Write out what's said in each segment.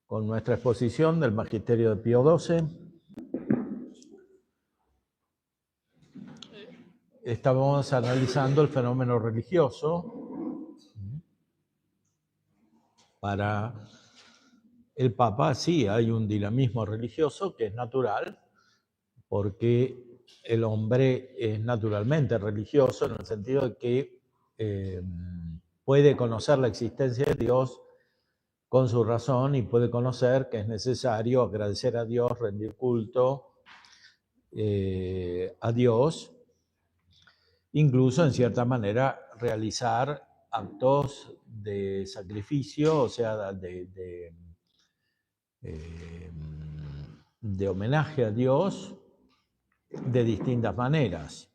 Con nuestra exposición del Magisterio de Pío XII. Estábamos analizando el fenómeno religioso. Para el Papa sí hay un dinamismo religioso que es natural, porque el hombre es naturalmente religioso en el sentido de que puede conocer la existencia de Dios con su razón y puede conocer que es necesario agradecer a Dios, rendir culto a Dios, incluso en cierta manera realizar actos de sacrificio, o sea, de homenaje a Dios de distintas maneras.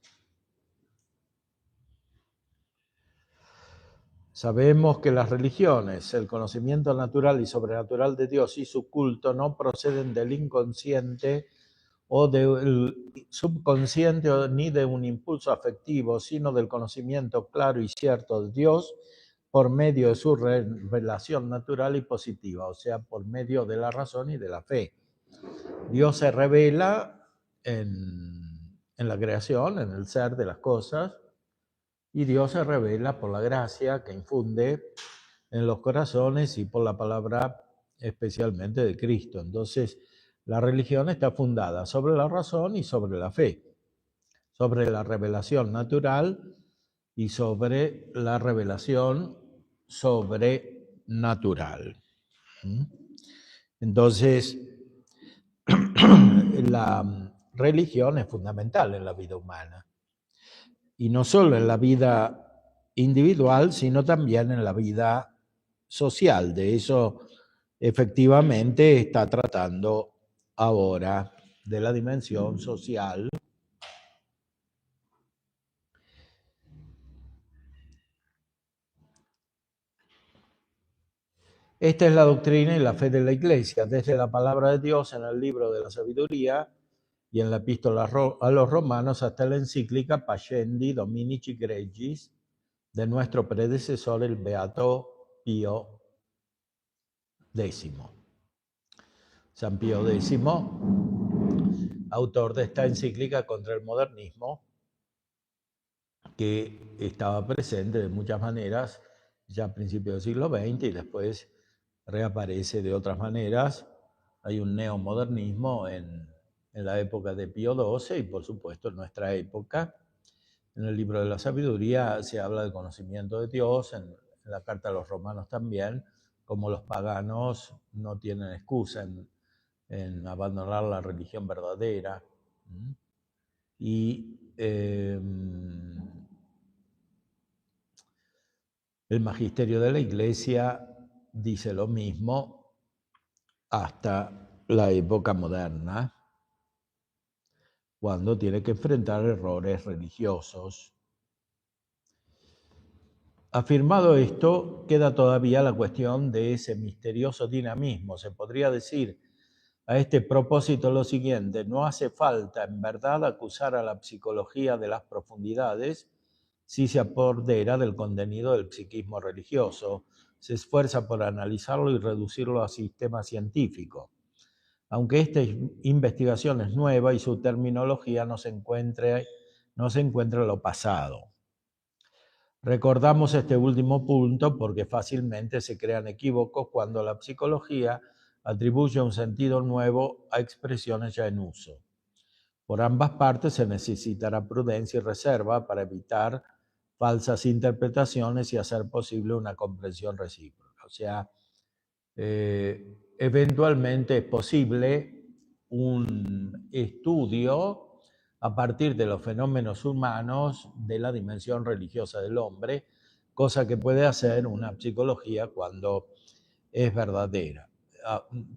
Sabemos que las religiones, el conocimiento natural y sobrenatural de Dios y su culto no proceden del inconsciente o del subconsciente ni de un impulso afectivo, sino del conocimiento claro y cierto de Dios por medio de su revelación natural y positiva, o sea, por medio de la razón y de la fe. Dios se revela en la creación, en el ser de las cosas, y Dios se revela por la gracia que infunde en los corazones y por la palabra especialmente de Cristo. Entonces, la religión está fundada sobre la razón y sobre la fe, sobre la revelación natural y sobre la revelación sobrenatural. Entonces, la religión es fundamental en la vida humana. Y no solo en la vida individual, sino también en la vida social. De eso efectivamente está tratando ahora, de la dimensión social. Esta es la doctrina y la fe de la Iglesia, desde la palabra de Dios en el libro de la sabiduría y en la epístola a los romanos hasta la encíclica Pascendi Dominici Gregis de nuestro predecesor, el Beato Pío X. San Pío X, autor de esta encíclica contra el modernismo, que estaba presente de muchas maneras ya a principios del siglo XX y después reaparece de otras maneras. Hay un neomodernismo en la época de Pío XII y por supuesto en nuestra época. En el libro de la sabiduría se habla del conocimiento de Dios, en la carta a los romanos también, como los paganos no tienen excusa en abandonar la religión verdadera. Y el magisterio de la Iglesia dice lo mismo hasta la época moderna, cuando tiene que enfrentar errores religiosos. Afirmado esto, queda todavía la cuestión de ese misterioso dinamismo. Se podría decir a este propósito lo siguiente: no hace falta en verdad acusar a la psicología de las profundidades si se apodera del contenido del psiquismo religioso, se esfuerza por analizarlo y reducirlo a sistema científico. Aunque esta investigación es nueva y su terminología no se encuentra en lo pasado. Recordamos este último punto porque fácilmente se crean equívocos cuando la psicología atribuye un sentido nuevo a expresiones ya en uso. Por ambas partes se necesitará prudencia y reserva para evitar falsas interpretaciones y hacer posible una comprensión recíproca. O sea, eventualmente es posible un estudio a partir de los fenómenos humanos de la dimensión religiosa del hombre, cosa que puede hacer una psicología cuando es verdadera.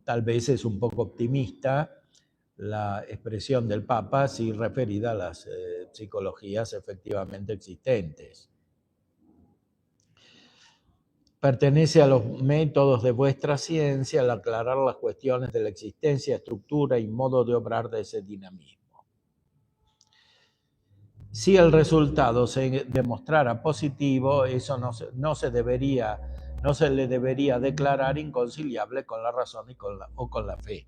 Tal vez es un poco optimista la expresión del Papa si referida a las psicologías efectivamente existentes. Pertenece a los métodos de vuestra ciencia al aclarar las cuestiones de la existencia, estructura y modo de obrar de ese dinamismo. Si el resultado se demostrara positivo, eso no se debería no se le debería declarar inconciliable con la razón o con la fe.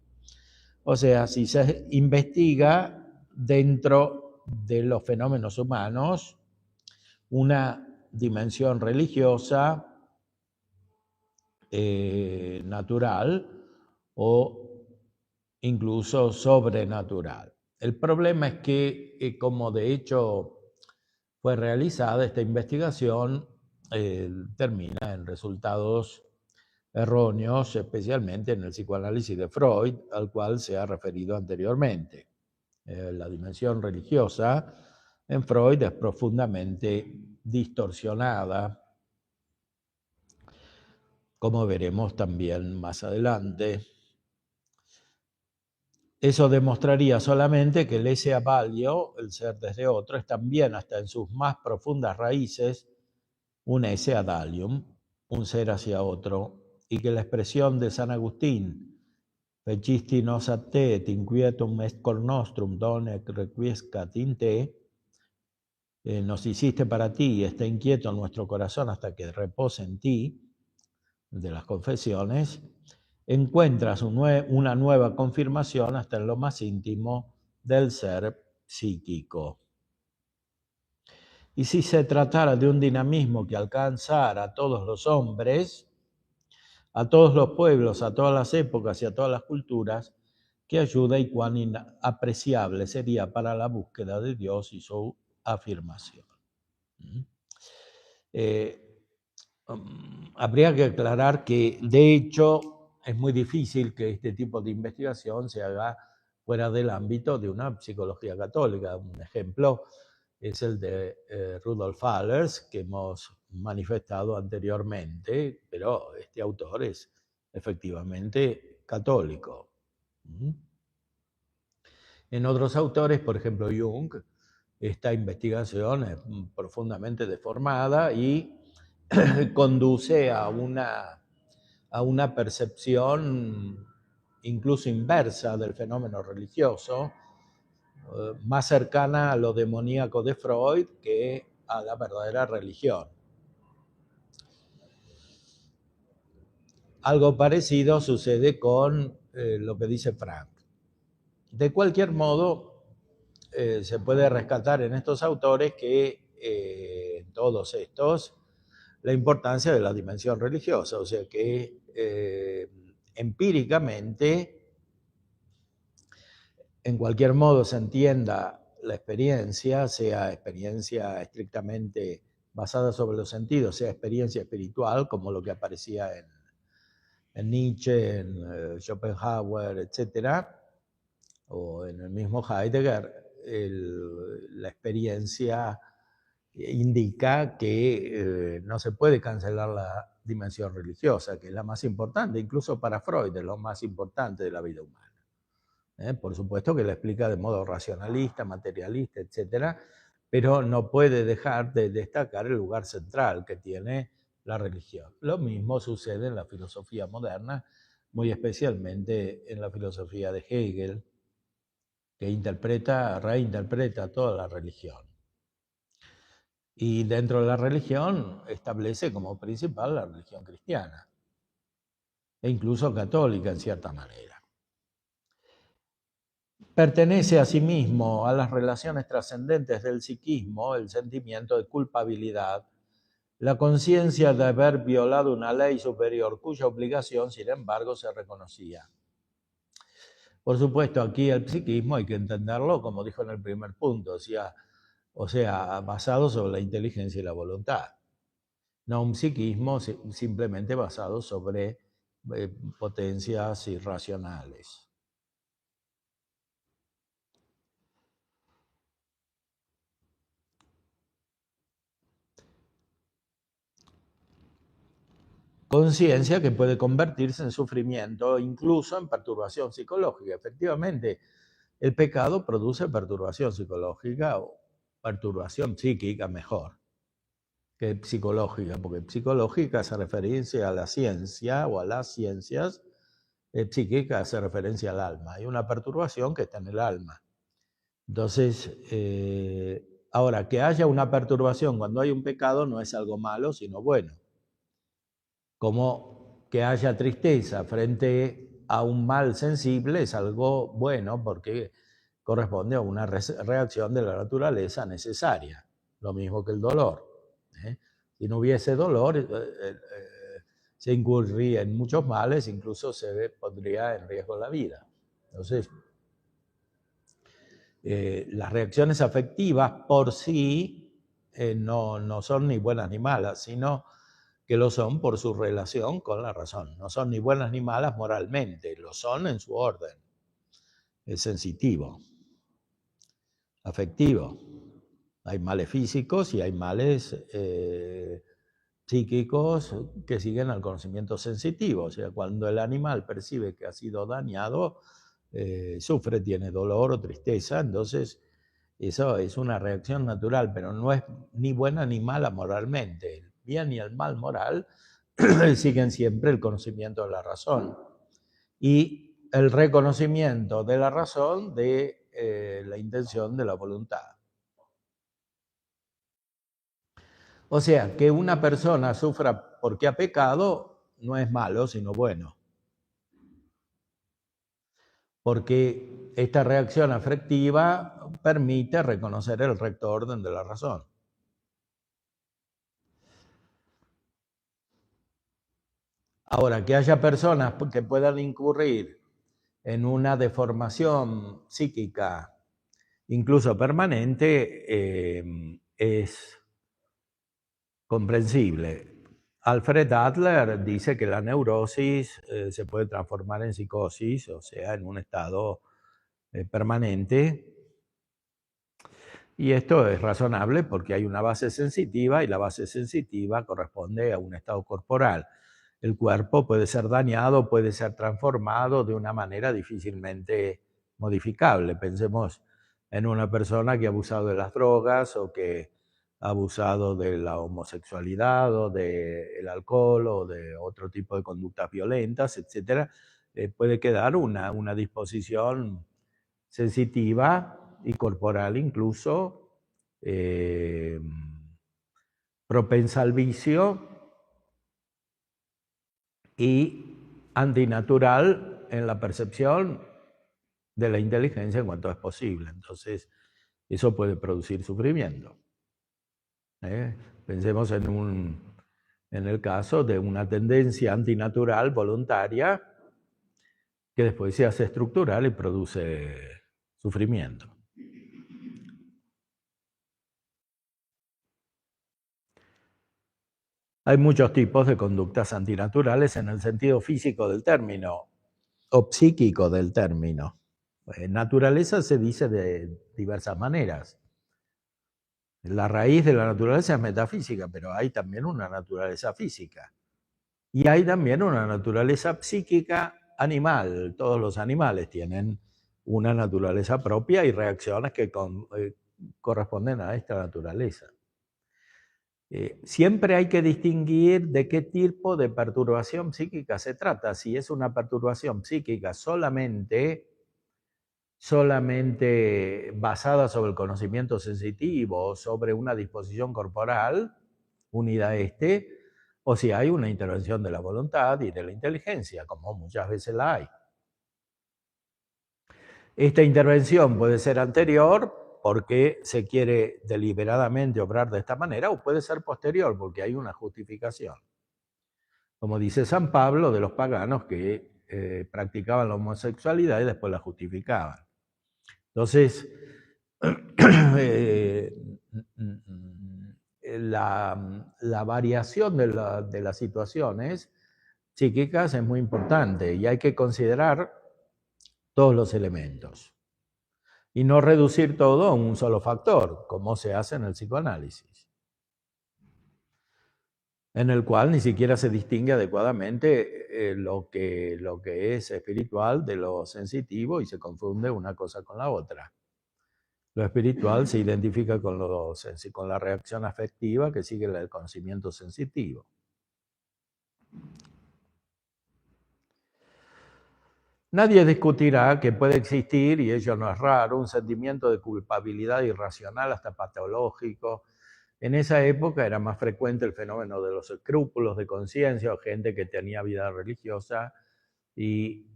O sea, si se investiga dentro de los fenómenos humanos una dimensión religiosa, natural o incluso sobrenatural. El problema es que, como de hecho fue realizada esta investigación, termina en resultados erróneos, especialmente en el psicoanálisis de Freud, al cual se ha referido anteriormente. La dimensión religiosa en Freud es profundamente distorsionada, como veremos también más adelante. Eso demostraría solamente que el esse avalio, el ser desde otro, es también, hasta en sus más profundas raíces, un esse ad alium, un ser hacia otro, y que la expresión de San Agustín, fecisti nos a te, et inquietum est cor nostrum, donec requiescat in te, nos hiciste para ti y está inquieto nuestro corazón hasta que repose en ti, de las confesiones, encuentras una nueva confirmación hasta en lo más íntimo del ser psíquico. Y si se tratara de un dinamismo que alcanzara a todos los hombres, a todos los pueblos, a todas las épocas y a todas las culturas, qué ayuda y cuán inapreciable sería para la búsqueda de Dios y su afirmación. Habría que aclarar que, de hecho, es muy difícil que este tipo de investigación se haga fuera del ámbito de una psicología católica. Un ejemplo es el de Rudolf Allers, que hemos manifestado anteriormente, pero este autor es efectivamente católico. En otros autores, por ejemplo Jung, esta investigación es profundamente deformada y conduce a una percepción incluso inversa del fenómeno religioso, más cercana a lo demoníaco de Freud que a la verdadera religión. Algo parecido sucede con lo que dice Frank. De cualquier modo, se puede rescatar en estos autores que todos estos, la importancia de la dimensión religiosa, o sea que empíricamente, en cualquier modo se entienda la experiencia, sea experiencia estrictamente basada sobre los sentidos, sea experiencia espiritual, como lo que aparecía en Nietzsche, en Schopenhauer, etc., o en el mismo Heidegger, la experiencia indica que no se puede cancelar la dimensión religiosa, que es la más importante, incluso para Freud, es lo más importante de la vida humana. Por supuesto que la explica de modo racionalista, materialista, etc., pero no puede dejar de destacar el lugar central que tiene la religión. Lo mismo sucede en la filosofía moderna, muy especialmente en la filosofía de Hegel, que reinterpreta toda la religión. Y dentro de la religión establece como principal la religión cristiana, e incluso católica en cierta manera. Pertenece asimismo a las relaciones trascendentes del psiquismo el sentimiento de culpabilidad, la conciencia de haber violado una ley superior cuya obligación, sin embargo, se reconocía. Por supuesto, aquí el psiquismo hay que entenderlo, como dijo en el primer punto, o sea, basado sobre la inteligencia y la voluntad. No un psiquismo simplemente basado sobre potencias irracionales. Conciencia que puede convertirse en sufrimiento, incluso en perturbación psicológica. Efectivamente, el pecado produce perturbación psicológica o perturbación psíquica mejor que psicológica, porque psicológica hace referencia a la ciencia o a las ciencias, psíquica hace referencia al alma. Hay una perturbación que está en el alma. Entonces, ahora, que haya una perturbación cuando hay un pecado no es algo malo, sino bueno. como que haya tristeza frente a un mal sensible es algo bueno porque corresponde a una reacción de la naturaleza necesaria, lo mismo que el dolor. Si no hubiese dolor, se incurriría en muchos males, incluso se pondría en riesgo la vida. Entonces, las reacciones afectivas por sí no son ni buenas ni malas, sino que lo son por su relación con la razón. No son ni buenas ni malas moralmente, lo son en su orden. Es sensitivo, afectivo. Hay males físicos y hay males psíquicos que siguen al conocimiento sensitivo. O sea, cuando el animal percibe que ha sido dañado, sufre, tiene dolor o tristeza, entonces eso es una reacción natural, pero no es ni buena ni mala moralmente. El bien y el mal moral siguen siempre el conocimiento de la razón y el reconocimiento de la razón de la intención de la voluntad. O sea, que una persona sufra porque ha pecado no es malo, sino bueno. Porque esta reacción afectiva permite reconocer el recto orden de la razón. Ahora, que haya personas que puedan incurrir en una deformación psíquica, incluso permanente, es comprensible. Alfred Adler dice que la neurosis se puede transformar en psicosis, o sea, en un estado permanente. Y esto es razonable porque hay una base sensitiva y la base sensitiva corresponde a un estado corporal. El cuerpo puede ser dañado, puede ser transformado de una manera difícilmente modificable. Pensemos en una persona que ha abusado de las drogas o que ha abusado de la homosexualidad o del alcohol o de otro tipo de conductas violentas, etc. Puede quedar una disposición sensitiva y corporal incluso, propensa al vicio y antinatural en la percepción de la inteligencia en cuanto es posible. Entonces, eso puede producir sufrimiento. Pensemos en el caso de una tendencia antinatural voluntaria que después se hace estructural y produce sufrimiento. Hay muchos tipos de conductas antinaturales en el sentido físico del término o psíquico del término. Naturaleza se dice de diversas maneras. La raíz de la naturaleza es metafísica, pero hay también una naturaleza física. Y hay también una naturaleza psíquica animal. Todos los animales tienen una naturaleza propia y reacciones que corresponden a esta naturaleza. Siempre hay que distinguir de qué tipo de perturbación psíquica se trata. Si es una perturbación psíquica solamente basada sobre el conocimiento sensitivo, sobre una disposición corporal unida a o si hay una intervención de la voluntad y de la inteligencia, como muchas veces la hay. Esta intervención puede ser anterior porque se quiere deliberadamente obrar de esta manera, o puede ser posterior porque hay una justificación. Como dice San Pablo de los paganos que practicaban la homosexualidad y después la justificaban. Entonces, la variación de las situaciones psíquicas es muy importante y hay que considerar todos los elementos y no reducir todo a un solo factor, como se hace en el psicoanálisis, en el cual ni siquiera se distingue adecuadamente lo que es espiritual de lo sensitivo y se confunde una cosa con la otra. Lo espiritual se identifica con la reacción afectiva que sigue el conocimiento sensitivo. Nadie discutirá que puede existir, y ello no es raro, un sentimiento de culpabilidad irracional hasta patológico En esa época era más frecuente el fenómeno de los escrúpulos de conciencia o gente que tenía vida religiosa y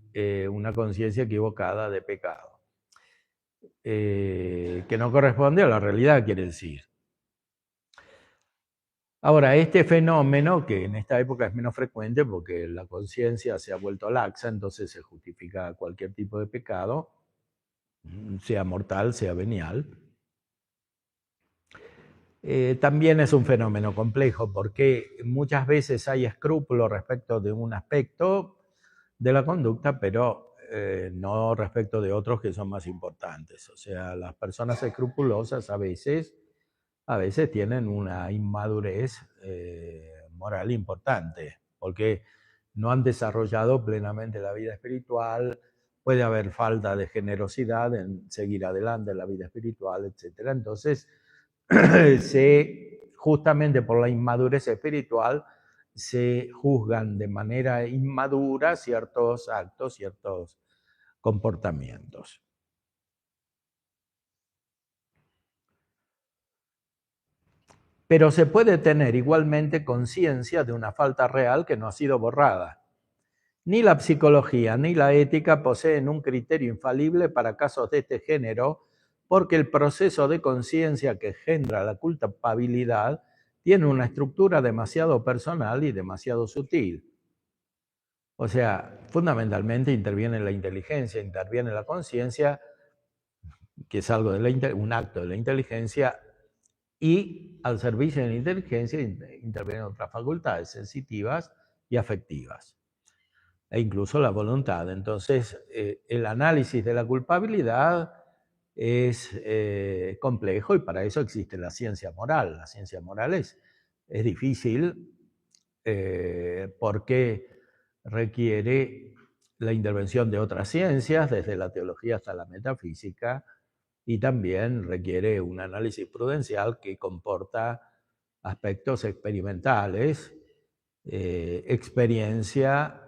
una conciencia equivocada de pecado, que no corresponde a la realidad, quiere decir. Ahora, este fenómeno, que en esta época es menos frecuente porque la conciencia se ha vuelto laxa, entonces se justifica cualquier tipo de pecado, sea mortal, sea venial. También es un fenómeno complejo porque muchas veces hay escrúpulos respecto de un aspecto de la conducta, pero no respecto de otros que son más importantes. O sea, las personas escrupulosas a veces tienen una inmadurez moral importante, porque no han desarrollado plenamente la vida espiritual, puede haber falta de generosidad en seguir adelante en la vida espiritual, etc. Entonces, justamente por la inmadurez espiritual, se juzgan de manera inmadura ciertos actos, ciertos comportamientos. Pero se puede tener igualmente conciencia de una falta real que no ha sido borrada. Ni la psicología ni la ética poseen un criterio infalible para casos de este género, porque el proceso de conciencia que engendra la culpabilidad tiene una estructura demasiado personal y demasiado sutil. O sea, fundamentalmente interviene la inteligencia, interviene la conciencia, que es algo de un acto de la inteligencia, y al servicio de la inteligencia intervienen otras facultades sensitivas y afectivas, e incluso la voluntad. Entonces, el análisis de la culpabilidad es complejo y para eso existe la ciencia moral. La ciencia moral es difícil porque requiere la intervención de otras ciencias, desde la teología hasta la metafísica, y también requiere un análisis prudencial que comporta aspectos experimentales, experiencia,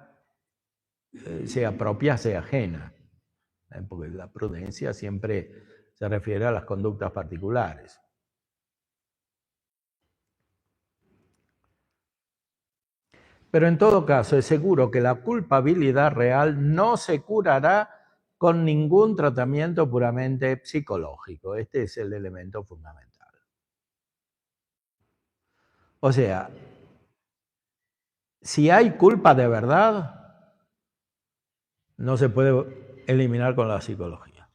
sea propia, sea ajena, porque la prudencia siempre se refiere a las conductas particulares. Pero en todo caso es seguro que la culpabilidad real no se curará con ningún tratamiento puramente psicológico. Este es el elemento fundamental. O sea, si hay culpa de verdad, no se puede eliminar con la psicología.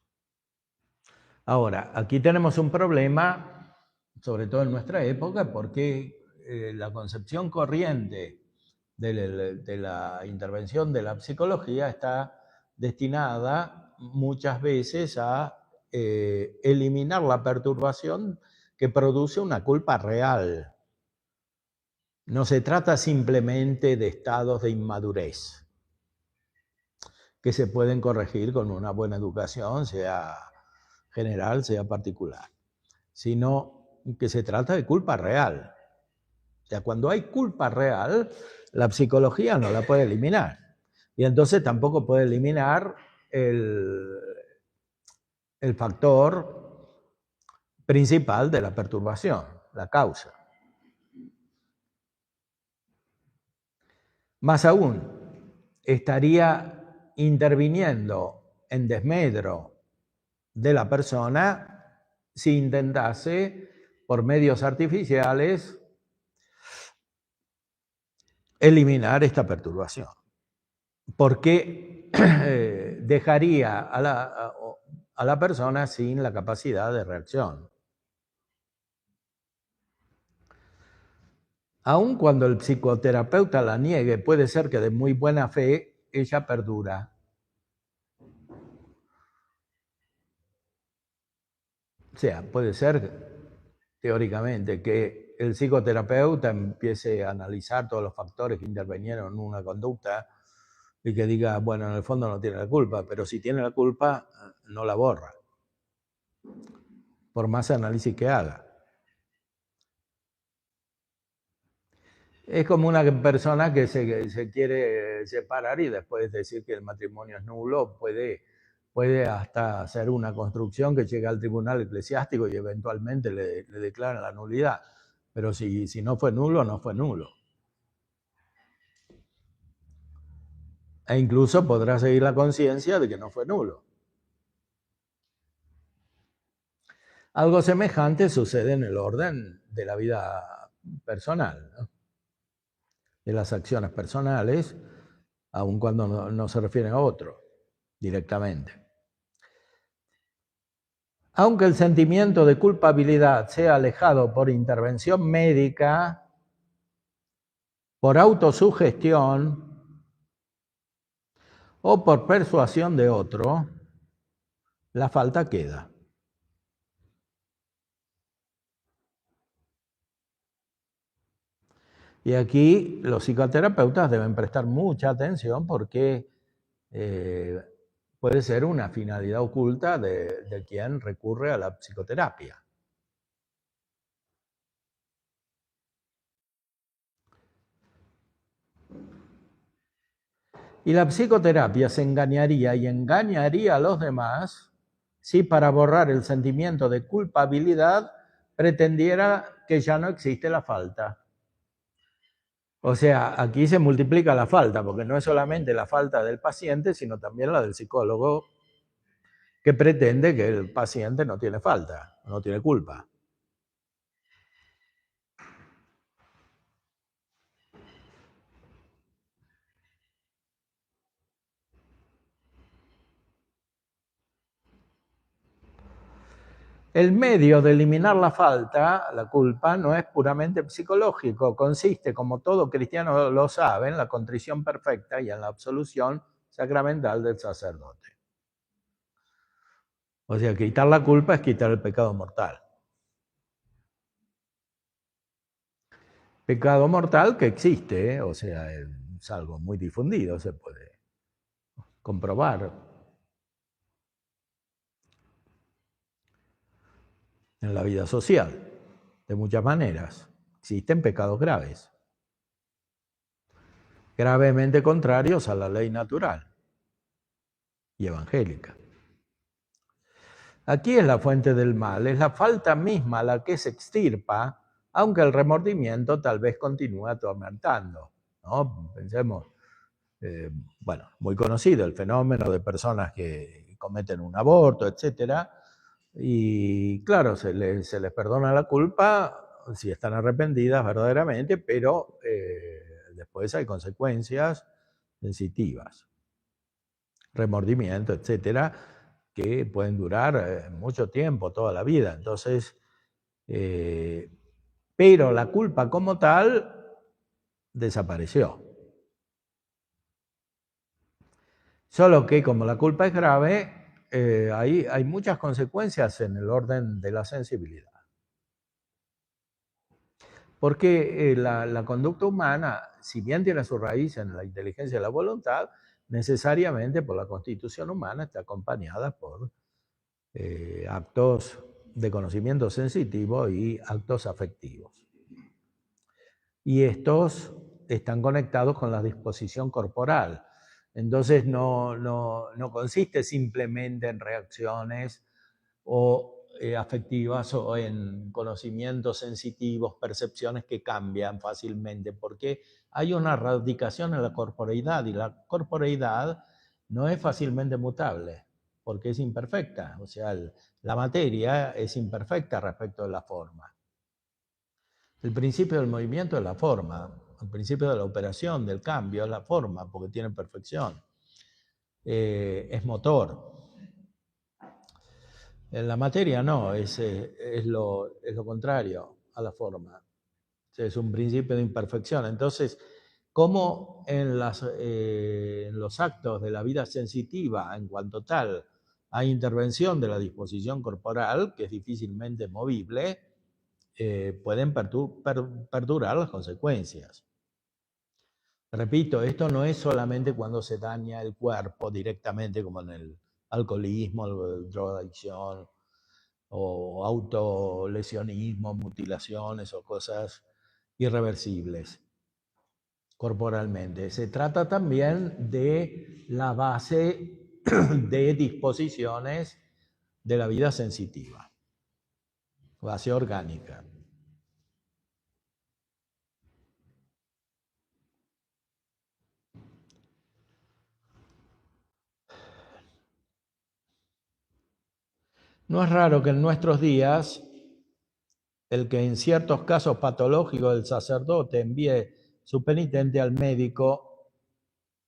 Ahora, aquí tenemos un problema, sobre todo en nuestra época, porque la concepción corriente de la intervención de la psicología está destinada muchas veces a eliminar la perturbación que produce una culpa real. No se trata simplemente de estados de inmadurez que se pueden corregir con una buena educación, sea general, sea particular, sino que se trata de culpa real. O sea, cuando hay culpa real, la psicología no la puede eliminar. Y entonces tampoco puede eliminar el factor principal de la perturbación, la causa. Más aún, estaría interviniendo en desmedro de la persona si intentase, por medios artificiales, eliminar esta perturbación. Porque dejaría a la persona sin la capacidad de reacción. Aun cuando el psicoterapeuta la niegue, puede ser que de muy buena fe ella perdura. O sea, puede ser teóricamente que el psicoterapeuta empiece a analizar todos los factores que intervinieron en una conducta y que diga, bueno, en el fondo no tiene la culpa, pero si tiene la culpa, no la borra, por más análisis que haga. Es como una persona que se quiere separar y después decir que el matrimonio es nulo, puede hasta hacer una construcción que llegue al tribunal eclesiástico y eventualmente le declaran la nulidad. Pero si no fue nulo, no fue nulo. E incluso podrá seguir la conciencia de que no fue nulo. Algo semejante sucede en el orden de la vida personal, ¿no? De las acciones personales, aun cuando no se refieren a otro directamente. Aunque el sentimiento de culpabilidad sea alejado por intervención médica, por autosugestión o por persuasión de otro, la falta queda. Y aquí los psicoterapeutas deben prestar mucha atención porque puede ser una finalidad oculta de quien recurre a la psicoterapia. Y la psicoterapia se engañaría y engañaría a los demás si para borrar el sentimiento de culpabilidad pretendiera que ya no existe la falta. O sea, aquí se multiplica la falta, porque no es solamente la falta del paciente, sino también la del psicólogo, que pretende que el paciente no tiene falta, no tiene culpa. El medio de eliminar la falta, la culpa, no es puramente psicológico, consiste, como todo cristiano lo sabe, en la contrición perfecta y en la absolución sacramental del sacerdote. O sea, quitar la culpa es quitar el pecado mortal. Pecado mortal que existe, o sea, es algo muy difundido, se puede comprobar en la vida social, de muchas maneras. Existen pecados graves, gravemente contrarios a la ley natural y evangélica. Aquí es la fuente del mal, es la falta misma la que se extirpa, aunque el remordimiento tal vez continúe atormentando, ¿no? Pensemos, bueno, muy conocido el fenómeno de personas que cometen un aborto, etcétera, y claro, se les perdona la culpa si están arrepentidas verdaderamente, pero después hay consecuencias sensitivas, remordimiento, etcétera, que pueden durar mucho tiempo, toda la vida. Entonces, pero la culpa como tal desapareció. Solo que como la culpa es grave, hay muchas consecuencias en el orden de la sensibilidad. Porque la conducta humana, si bien tiene su raíz en la inteligencia y la voluntad, necesariamente por la constitución humana está acompañada por actos de conocimiento sensitivo y actos afectivos. Y estos están conectados con la disposición corporal. Entonces no consiste simplemente en reacciones o afectivas o en conocimientos sensitivos, percepciones que cambian fácilmente, porque hay una radicación en la corporeidad y la corporeidad no es fácilmente mutable, porque es imperfecta, o sea, la materia es imperfecta respecto de la forma. El principio del movimiento es la forma, el principio de la operación, del cambio, es la forma, porque tiene perfección. Es motor. En la materia no, es lo contrario a la forma. Es un principio de imperfección. Entonces, como en los actos de la vida sensitiva, en cuanto tal, hay intervención de la disposición corporal, que es difícilmente movible, pueden perdurar las consecuencias. Repito, esto no es solamente cuando se daña el cuerpo directamente, como en el alcoholismo, drogadicción, o autolesionismo, mutilaciones o cosas irreversibles corporalmente. Se trata también de la base de disposiciones de la vida sensitiva, base orgánica. No es raro que en nuestros días el que en ciertos casos patológicos el sacerdote envíe su penitente al médico.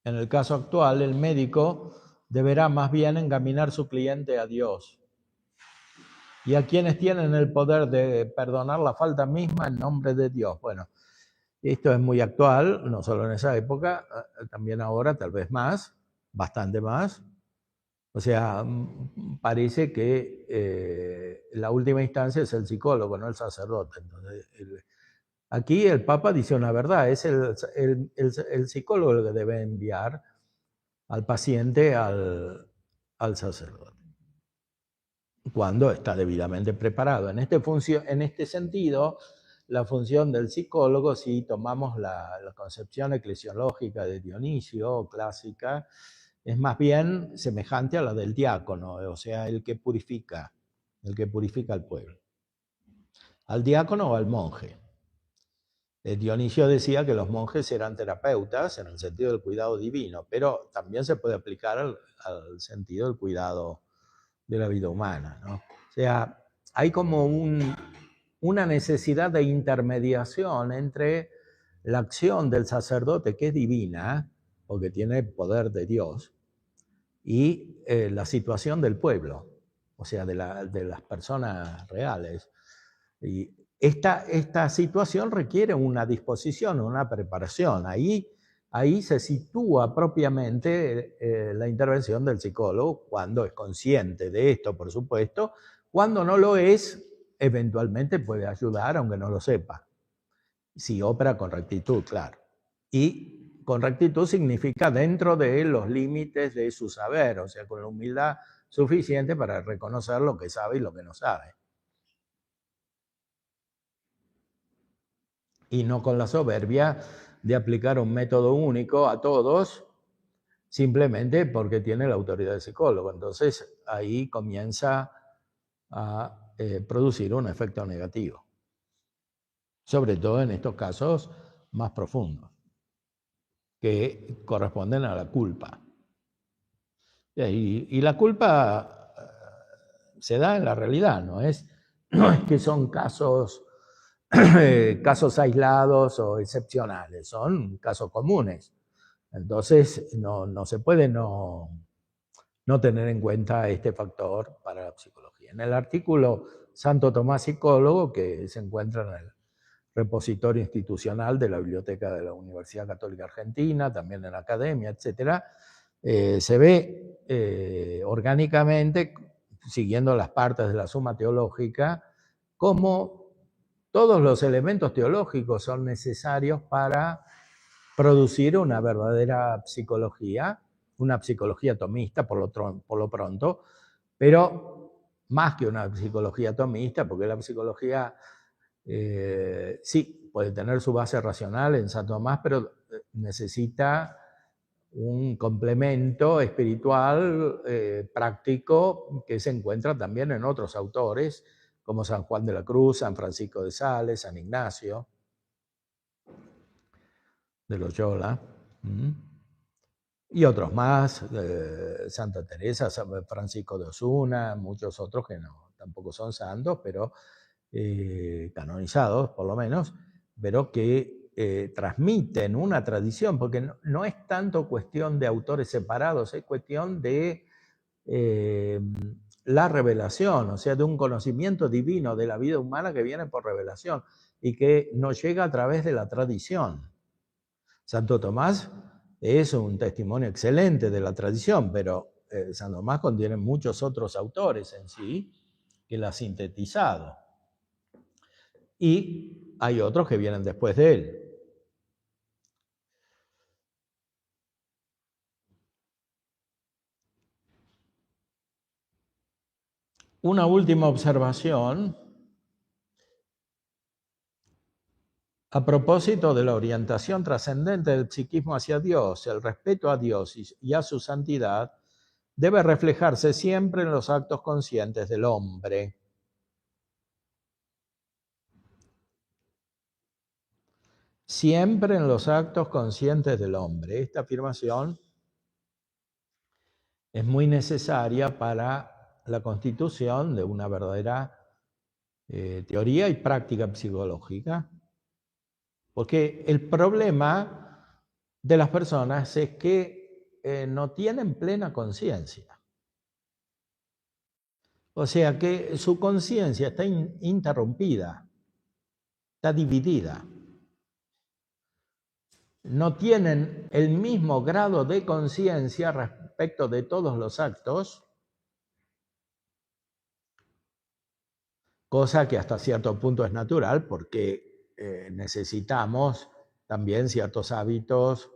En el caso actual, el médico deberá más bien encaminar su cliente a Dios y a quienes tienen el poder de perdonar la falta misma en nombre de Dios. Bueno, esto es muy actual, no solo en esa época, también ahora, tal vez más, bastante más. O sea, parece que la última instancia es el psicólogo, no el sacerdote. Entonces, aquí el Papa dice una verdad, es el psicólogo el que debe enviar al paciente al sacerdote, cuando está debidamente preparado. En este sentido, la función del psicólogo, si tomamos la concepción eclesiológica de Dionisio, clásica, es más bien semejante a la del diácono, o sea, el que purifica al pueblo. Al diácono o al monje. Dionisio decía que los monjes eran terapeutas en el sentido del cuidado divino, pero también se puede aplicar al sentido del cuidado de la vida humana, ¿no? O sea, hay como una necesidad de intermediación entre la acción del sacerdote, que es divina, porque tiene el poder de Dios, y la situación del pueblo, o sea, de las personas reales. Y esta situación requiere una disposición, una preparación. Ahí se sitúa propiamente la intervención del psicólogo, cuando es consciente de esto, por supuesto. Cuando no lo es, eventualmente puede ayudar, aunque no lo sepa. Si opera con rectitud, claro. Y con rectitud significa dentro de los límites de su saber, o sea, con la humildad suficiente para reconocer lo que sabe y lo que no sabe. Y no con la soberbia de aplicar un método único a todos, simplemente porque tiene la autoridad del psicólogo. Entonces ahí comienza a producir un efecto negativo, sobre todo en estos casos más profundos, que corresponden a la culpa. Y la culpa se da en la realidad, no es que son casos aislados o excepcionales, son casos comunes. Entonces no se puede no tener en cuenta este factor para la psicología. En el artículo Santo Tomás Psicólogo, que se encuentra en el repositorio institucional de la Biblioteca de la Universidad Católica Argentina, también en la Academia, etc., se ve orgánicamente, siguiendo las partes de la Suma Teológica, cómo todos los elementos teológicos son necesarios para producir una verdadera psicología, una psicología tomista por lo pronto, pero más que una psicología tomista, porque la psicología sí puede tener su base racional en San Tomás, pero necesita un complemento espiritual práctico que se encuentra también en otros autores, como San Juan de la Cruz, San Francisco de Sales, San Ignacio de Loyola, y otros más, Santa Teresa, San Francisco de Osuna, muchos otros que tampoco son santos, pero canonizados por lo menos, pero que transmiten una tradición, porque no es tanto cuestión de autores separados, es cuestión de la revelación, o sea, de un conocimiento divino de la vida humana que viene por revelación y que nos llega a través de la tradición. Santo Tomás es un testimonio excelente de la tradición, pero San Tomás contiene muchos otros autores en sí que la han sintetizado. Y hay otros que vienen después de él. Una última observación a propósito de la orientación trascendente del psiquismo hacia Dios. El respeto a Dios y a su santidad debe reflejarse siempre en los actos conscientes del hombre. Siempre en los actos conscientes del hombre. Esta afirmación es muy necesaria para la constitución de una verdadera teoría y práctica psicológica. Porque el problema de las personas es que no tienen plena conciencia. O sea que su conciencia está interrumpida, está dividida. No tienen el mismo grado de conciencia respecto de todos los actos, cosa que hasta cierto punto es natural porque necesitamos también ciertos hábitos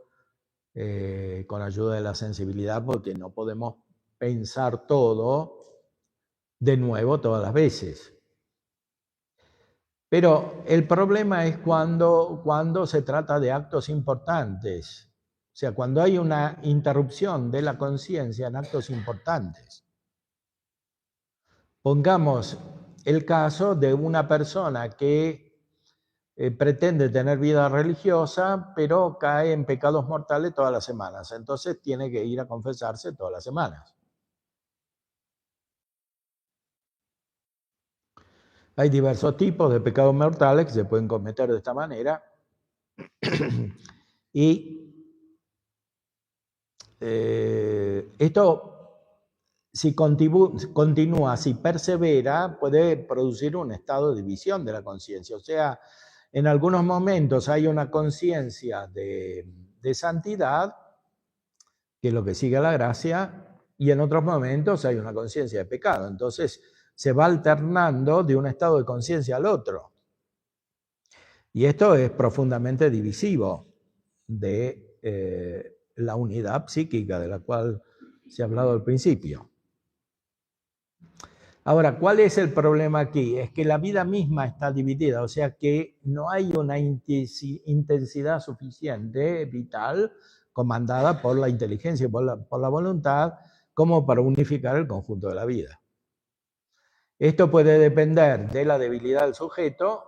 con ayuda de la sensibilidad, porque no podemos pensar todo de nuevo todas las veces. Pero el problema es cuando se trata de actos importantes, o sea, cuando hay una interrupción de la conciencia en actos importantes. Pongamos el caso de una persona que pretende tener vida religiosa, pero cae en pecados mortales todas las semanas. Entonces tiene que ir a confesarse todas las semanas. Hay diversos tipos de pecados mortales que se pueden cometer de esta manera. Y esto, si continúa, si persevera, puede producir un estado de división de la conciencia. O sea, en algunos momentos hay una conciencia de santidad, que es lo que sigue a la gracia, y en otros momentos hay una conciencia de pecado. Entonces se va alternando de un estado de conciencia al otro. Y esto es profundamente divisivo de la unidad psíquica de la cual se ha hablado al principio. Ahora, ¿cuál es el problema aquí? Es que la vida misma está dividida, o sea que no hay una intensidad suficiente, vital, comandada por la inteligencia y por la voluntad, como para unificar el conjunto de la vida. Esto puede depender de la debilidad del sujeto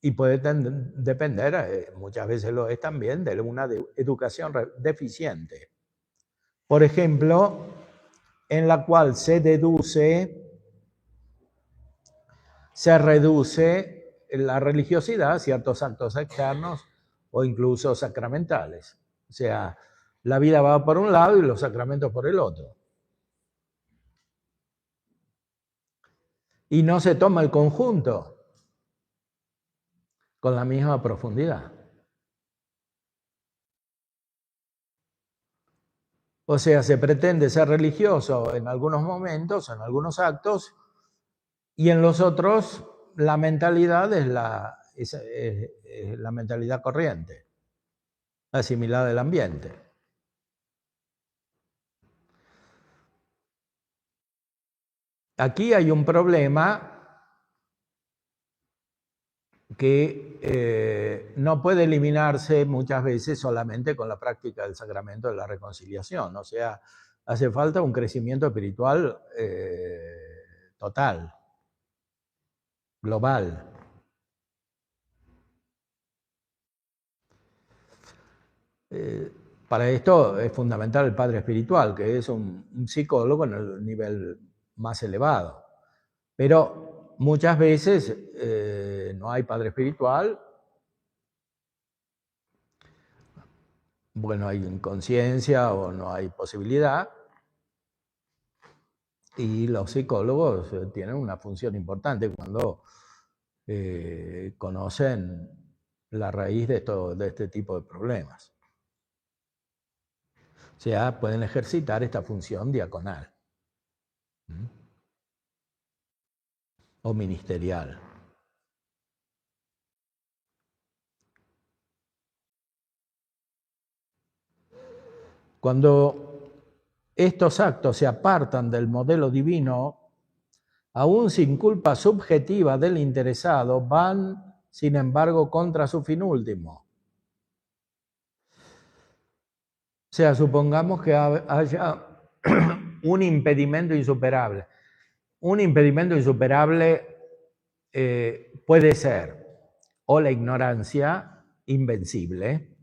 y puede depender, muchas veces lo es también, de una educación deficiente. Por ejemplo, en la cual se reduce la religiosidad a ciertos actos externos o incluso sacramentales. O sea, la vida va por un lado y los sacramentos por el otro. Y no se toma el conjunto con la misma profundidad. O sea, se pretende ser religioso en algunos momentos, en algunos actos, y en los otros la mentalidad es la mentalidad corriente, asimilada del ambiente. Aquí hay un problema que no puede eliminarse muchas veces solamente con la práctica del sacramento de la reconciliación. O sea, hace falta un crecimiento espiritual total, global. Para esto es fundamental el padre espiritual, que es un psicólogo en el nivel más elevado. Pero muchas veces no hay padre espiritual. Bueno, hay inconsciencia o no hay posibilidad. Y los psicólogos tienen una función importante cuando conocen la raíz de este tipo de problemas. O sea, pueden ejercitar esta función diaconal o ministerial. Cuando estos actos se apartan del modelo divino, aún sin culpa subjetiva del interesado, van, sin embargo, contra su fin último. O sea, supongamos que haya un impedimento insuperable. Un impedimento insuperable puede ser o la ignorancia invencible,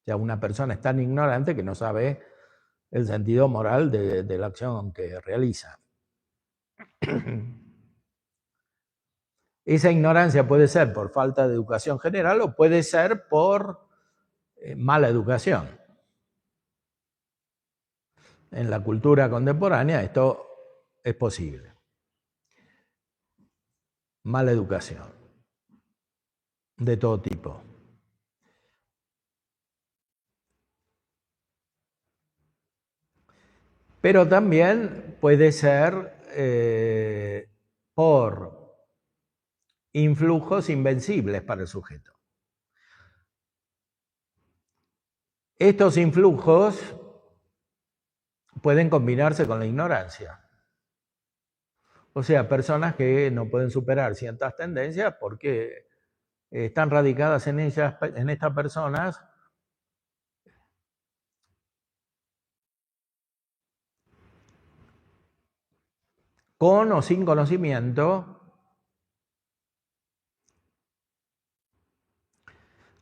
o sea, una persona es tan ignorante que no sabe el sentido moral de la acción que realiza. Esa ignorancia puede ser por falta de educación general o puede ser por mala educación. En la cultura contemporánea esto es posible. Mala educación, de todo tipo. Pero también puede ser por influjos invencibles para el sujeto. Estos influjos pueden combinarse con la ignorancia. O sea, personas que no pueden superar ciertas tendencias porque están radicadas en estas personas con o sin conocimiento,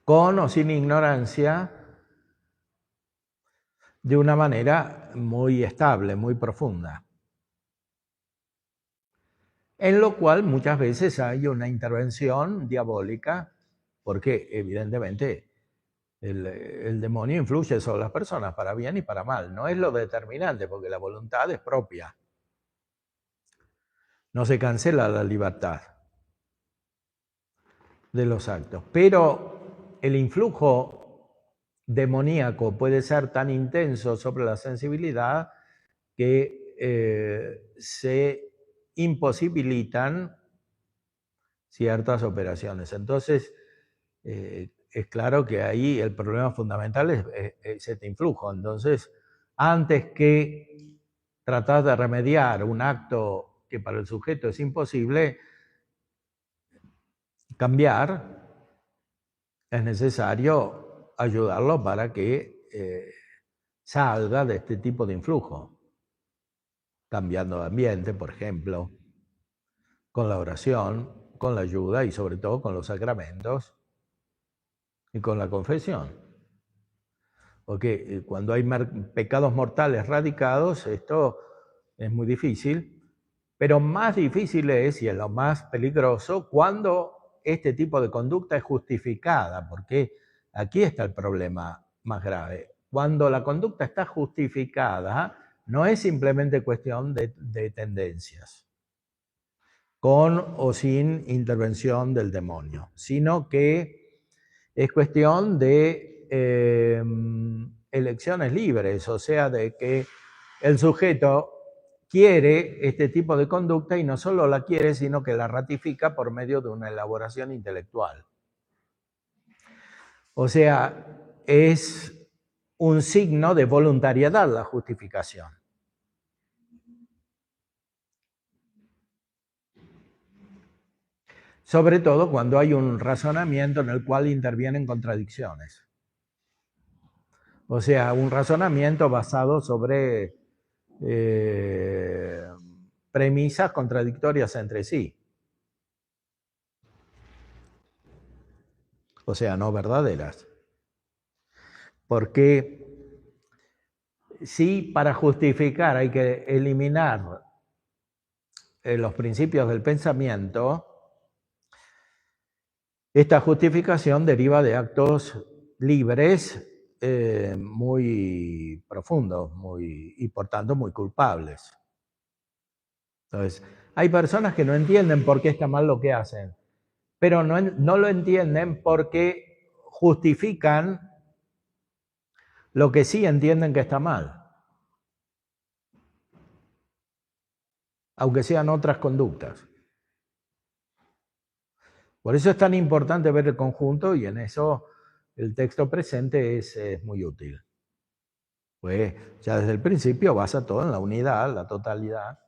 con o sin ignorancia, de una manera muy estable, muy profunda. En lo cual muchas veces hay una intervención diabólica, porque evidentemente el demonio influye sobre las personas para bien y para mal. No es lo determinante, porque la voluntad es propia. No se cancela la libertad de los actos. Pero el influjo demoníaco puede ser tan intenso sobre la sensibilidad que se imposibilitan ciertas operaciones. Entonces, es claro que ahí el problema fundamental es este influjo. Entonces, antes que tratar de remediar un acto que para el sujeto es imposible, cambiar, es necesario ayudarlo para que salga de este tipo de influjo, cambiando de ambiente, por ejemplo, con la oración, con la ayuda y sobre todo con los sacramentos y con la confesión. Porque cuando hay pecados mortales radicados, esto es muy difícil, pero más difícil es, y es lo más peligroso, cuando este tipo de conducta es justificada, porque aquí está el problema más grave. Cuando la conducta está justificada, no es simplemente cuestión de tendencias, con o sin intervención del demonio, sino que es cuestión de elecciones libres, o sea, de que el sujeto quiere este tipo de conducta y no solo la quiere, sino que la ratifica por medio de una elaboración intelectual. O sea, es un signo de voluntariedad la justificación. Sobre todo cuando hay un razonamiento en el cual intervienen contradicciones. O sea, un razonamiento basado sobre premisas contradictorias entre sí. O sea, no verdaderas. Porque si para justificar hay que eliminar los principios del pensamiento, esta justificación deriva de actos libres muy profundos y por tanto muy culpables. Entonces, hay personas que no entienden por qué está mal lo que hacen, pero no lo entienden porque justifican lo que sí entienden que está mal, aunque sean otras conductas. Por eso es tan importante ver el conjunto y en eso el texto presente es muy útil. Pues ya desde el principio basa todo en la unidad, la totalidad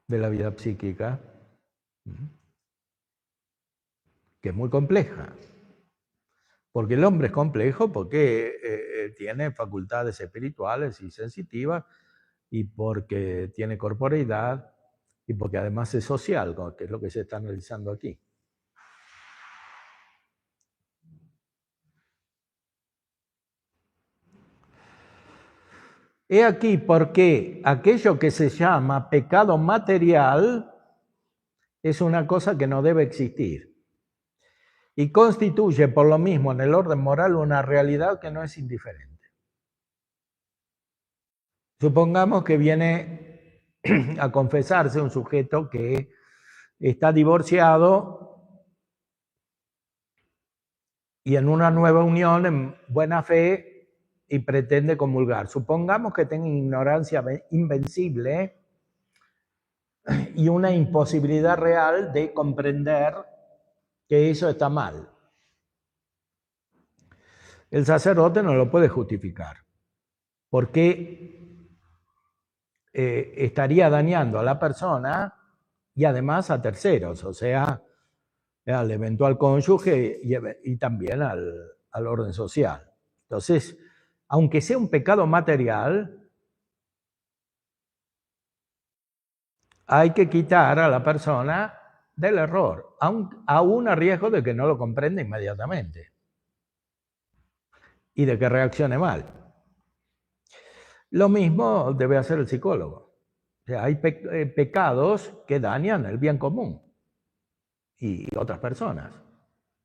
de la vida psíquica, que es muy compleja. Porque el hombre es complejo porque tiene facultades espirituales y sensitivas y porque tiene corporeidad y porque además es social, que es lo que se está analizando aquí. He aquí por qué aquello que se llama pecado material es una cosa que no debe existir y constituye por lo mismo en el orden moral una realidad que no es indiferente. Supongamos que viene a confesarse un sujeto que está divorciado y en una nueva unión en buena fe y pretende comulgar. Supongamos que tenga ignorancia invencible y una imposibilidad real de comprender que eso está mal. El sacerdote no lo puede justificar, porque estaría dañando a la persona y además a terceros, o sea, al eventual cónyuge y también al orden social. Entonces, aunque sea un pecado material, hay que quitar a la persona del error, aún a riesgo de que no lo comprenda inmediatamente y de que reaccione mal. Lo mismo debe hacer el psicólogo. O sea, hay pecados que dañan el bien común y otras personas,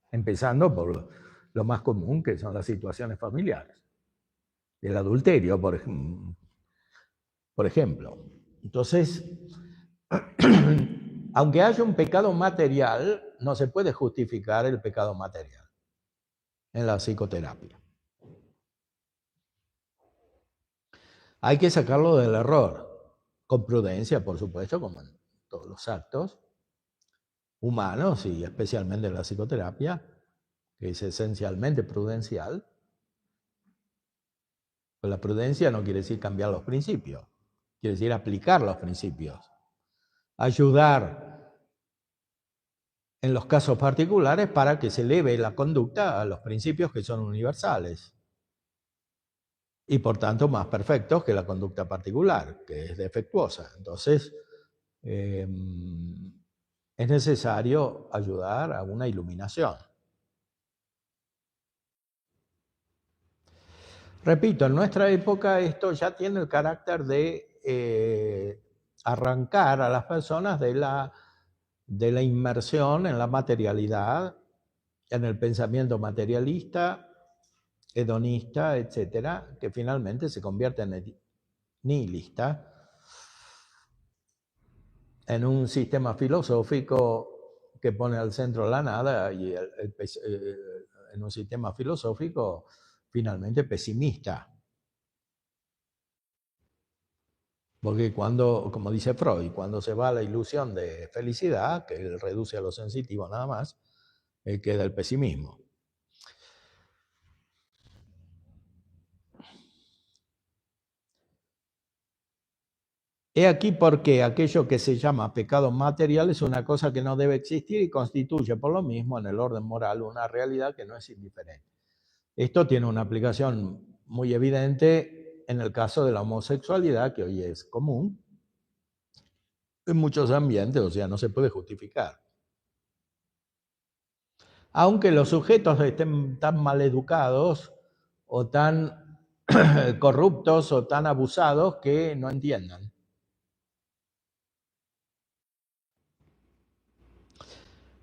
empezando por lo más común, que son las situaciones familiares. El adulterio, por ejemplo. Entonces, aunque haya un pecado material, no se puede justificar el pecado material en la psicoterapia. Hay que sacarlo del error, con prudencia, por supuesto, como en todos los actos humanos y especialmente en la psicoterapia, que es esencialmente prudencial. Pues la prudencia no quiere decir cambiar los principios, quiere decir aplicar los principios, ayudar en los casos particulares para que se eleve la conducta a los principios que son universales y por tanto más perfectos que la conducta particular, que es defectuosa. Entonces, es necesario ayudar a una iluminación. Repito, en nuestra época esto ya tiene el carácter de arrancar a las personas de la inmersión en la materialidad, en el pensamiento materialista, hedonista, etcétera, que finalmente se convierte en nihilista, en un sistema filosófico que pone al centro la nada y en un sistema filosófico finalmente pesimista. Porque cuando, como dice Freud, cuando se va la ilusión de felicidad, que él reduce a lo sensitivo nada más, queda el pesimismo. He aquí porque aquello que se llama pecado material es una cosa que no debe existir y constituye por lo mismo en el orden moral una realidad que no es indiferente. Esto tiene una aplicación muy evidente en el caso de la homosexualidad, que hoy es común en muchos ambientes, o sea, no se puede justificar. Aunque los sujetos estén tan mal educados o tan corruptos o tan abusados que no entiendan.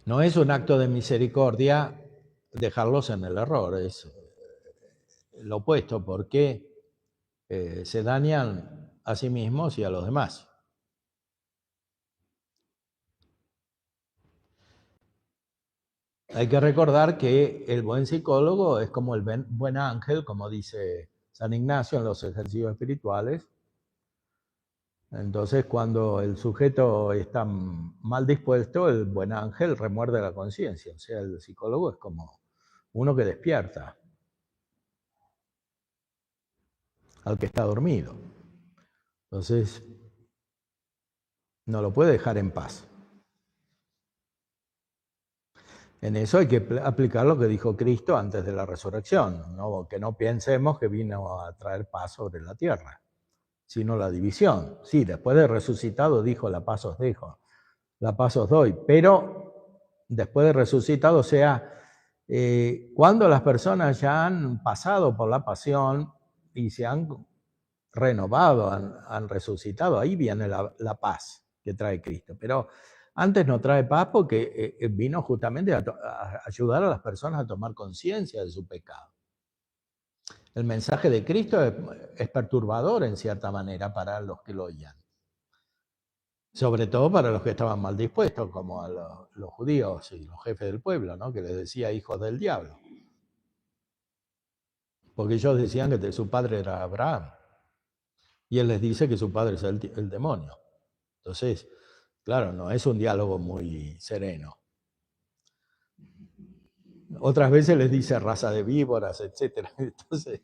No es un acto de misericordia dejarlos en el error, es lo opuesto, porque se dañan a sí mismos y a los demás. Hay que recordar que el buen psicólogo es como el buen ángel, como dice San Ignacio en los ejercicios espirituales. Entonces, cuando el sujeto está mal dispuesto, el buen ángel remuerde la conciencia. O sea, el psicólogo es como uno que despierta al que está dormido. Entonces, no lo puede dejar en paz. En eso hay que aplicar lo que dijo Cristo antes de la resurrección, ¿no? Que no pensemos que vino a traer paz sobre la tierra, sino la división. Sí, después de resucitado dijo, la paz os dejo, la paz os doy, pero después de resucitado, o sea, cuando las personas ya han pasado por la pasión y se han renovado, han resucitado. Ahí viene la paz que trae Cristo. Pero antes no trae paz porque vino justamente a ayudar a las personas a tomar conciencia de su pecado. El mensaje de Cristo es perturbador en cierta manera para los que lo oían. Sobre todo para los que estaban mal dispuestos, como a los judíos y los jefes del pueblo, ¿no? Que les decía hijos del diablo. Porque ellos decían que su padre era Abraham. Y él les dice que su padre es el demonio. Entonces, claro, no es un diálogo muy sereno. Otras veces les dice raza de víboras, etc. Entonces,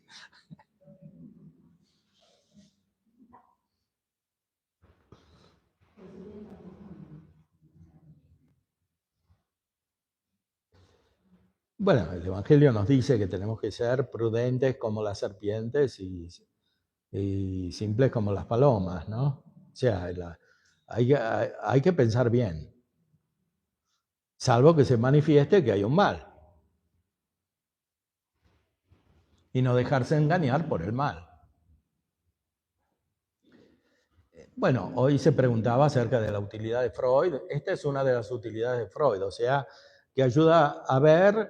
bueno, el Evangelio nos dice que tenemos que ser prudentes como las serpientes y simples como las palomas, ¿no? O sea, hay que pensar bien, salvo que se manifieste que hay un mal. Y no dejarse engañar por el mal. Bueno, hoy se preguntaba acerca de la utilidad de Freud. Esta es una de las utilidades de Freud, o sea, que ayuda a ver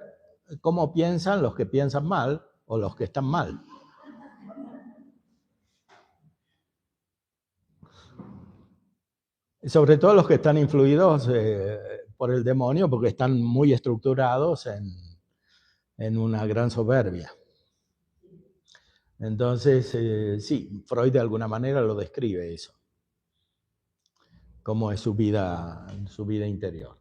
cómo piensan los que piensan mal o los que están mal. Y sobre todo los que están influidos por el demonio, porque están muy estructurados en una gran soberbia. Entonces, sí, Freud de alguna manera lo describe eso, cómo es su vida interior.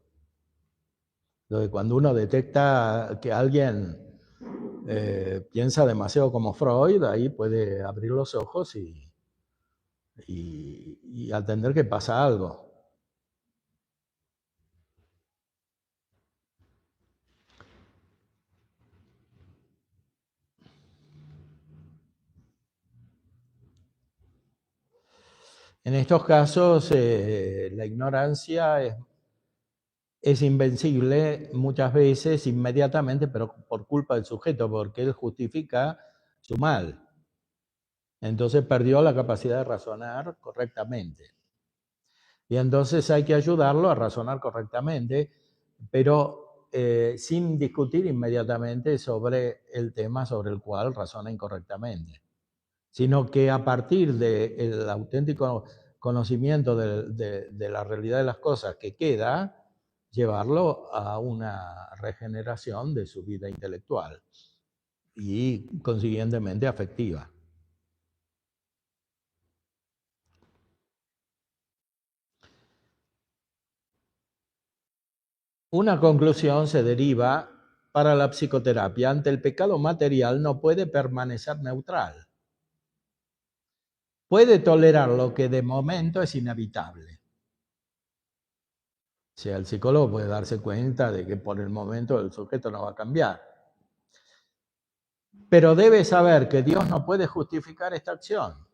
Entonces, cuando uno detecta que alguien piensa demasiado como Freud, ahí puede abrir los ojos y entender que pasa algo. En estos casos, la ignorancia es invencible muchas veces inmediatamente, pero por culpa del sujeto, porque él justifica su mal. Entonces perdió la capacidad de razonar correctamente. Y entonces hay que ayudarlo a razonar correctamente, pero sin discutir inmediatamente sobre el tema sobre el cual razona incorrectamente, sino que a partir del auténtico conocimiento de la realidad de las cosas que queda, llevarlo a una regeneración de su vida intelectual y consiguientemente afectiva. Una conclusión se deriva para la psicoterapia. Ante el pecado material no puede permanecer neutral. Puede tolerar lo que de momento es inevitable. O sea, el psicólogo puede darse cuenta de que por el momento el sujeto no va a cambiar. Pero debe saber que Dios no puede justificar esta acción.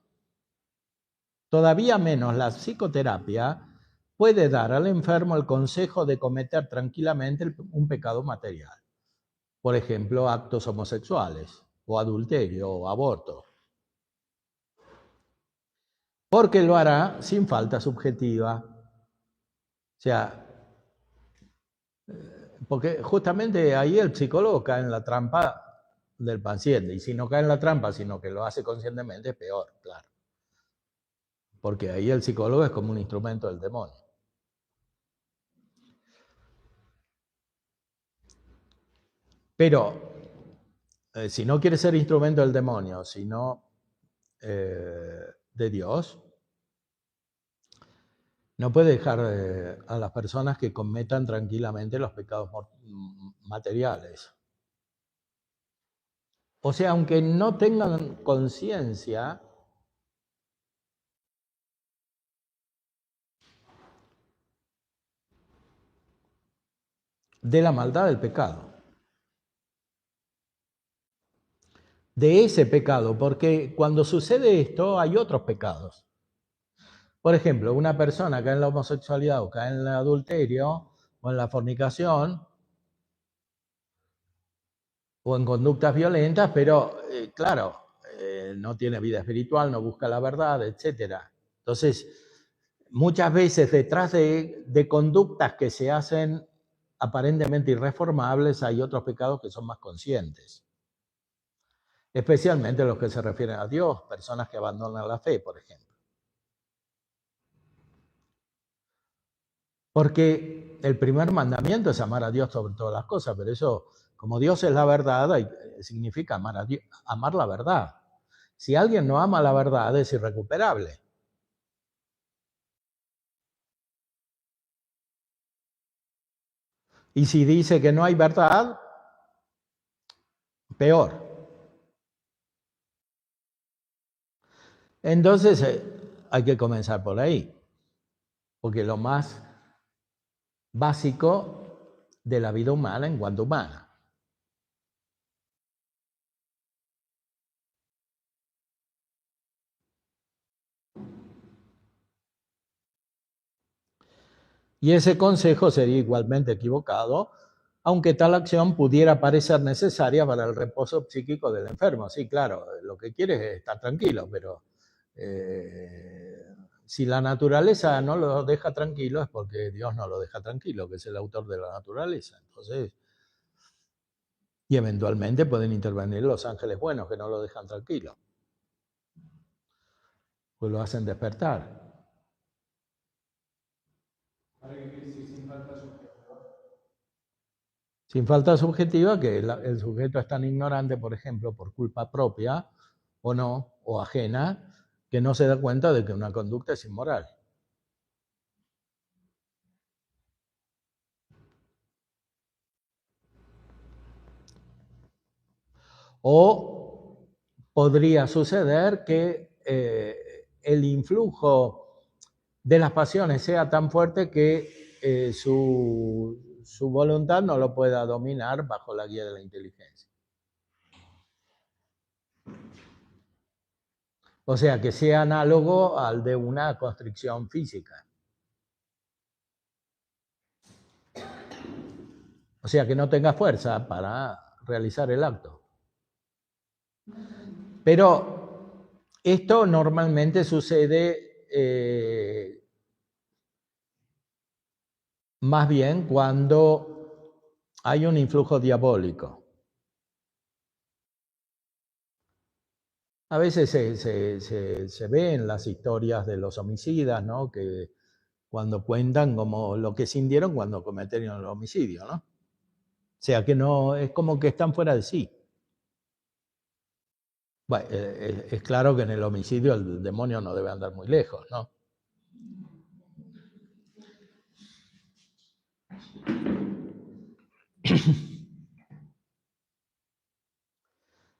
Todavía menos la psicoterapia puede dar al enfermo el consejo de cometer tranquilamente un pecado material. Por ejemplo, actos homosexuales, o adulterio, o aborto. Porque lo hará sin falta subjetiva. O sea, porque justamente ahí el psicólogo cae en la trampa del paciente. Y si no cae en la trampa, sino que lo hace conscientemente, es peor, claro. Porque ahí el psicólogo es como un instrumento del demonio. Pero si no quiere ser instrumento del demonio, sino de Dios, no puede dejar a las personas que cometan tranquilamente los pecados materiales. O sea, aunque no tengan conciencia, de la maldad del pecado. De ese pecado, porque cuando sucede esto hay otros pecados. Por ejemplo, una persona cae en la homosexualidad o cae en el adulterio o en la fornicación o en conductas violentas, pero claro, no tiene vida espiritual, no busca la verdad, etc. Entonces, muchas veces detrás de conductas que se hacen aparentemente irreformables hay otros pecados que son más conscientes. Especialmente los que se refieren a Dios, personas que abandonan la fe, por ejemplo. Porque el primer mandamiento es amar a Dios sobre todas las cosas, pero eso, como Dios es la verdad, significa amar a Dios, amar la verdad. Si alguien no ama la verdad, es irrecuperable. Y si dice que no hay verdad, peor. Entonces hay que comenzar por ahí, porque lo más básico de la vida humana en cuanto humana. Y ese consejo sería igualmente equivocado, aunque tal acción pudiera parecer necesaria para el reposo psíquico del enfermo. Sí, claro, lo que quiere es estar tranquilo, pero si la naturaleza no lo deja tranquilo es porque Dios no lo deja tranquilo, que es el autor de la naturaleza. Entonces, y eventualmente pueden intervenir los ángeles buenos que no lo dejan tranquilo, pues lo hacen despertar. Sin falta subjetiva, que el sujeto es tan ignorante, por ejemplo, por culpa propia o no, o ajena, que no se da cuenta de que una conducta es inmoral. O podría suceder que el influjo de las pasiones sea tan fuerte que su voluntad no lo pueda dominar bajo la guía de la inteligencia. O sea, que sea análogo al de una constricción física. O sea, que no tenga fuerza para realizar el acto. Pero esto normalmente sucede más bien cuando hay un influjo diabólico. A veces se ve en las historias de los homicidas, ¿no? Que cuando cuentan como lo que sintieron cuando cometieron el homicidio, ¿no? O sea que no, es como que están fuera de sí. Bueno, es claro que en el homicidio el demonio no debe andar muy lejos, ¿no?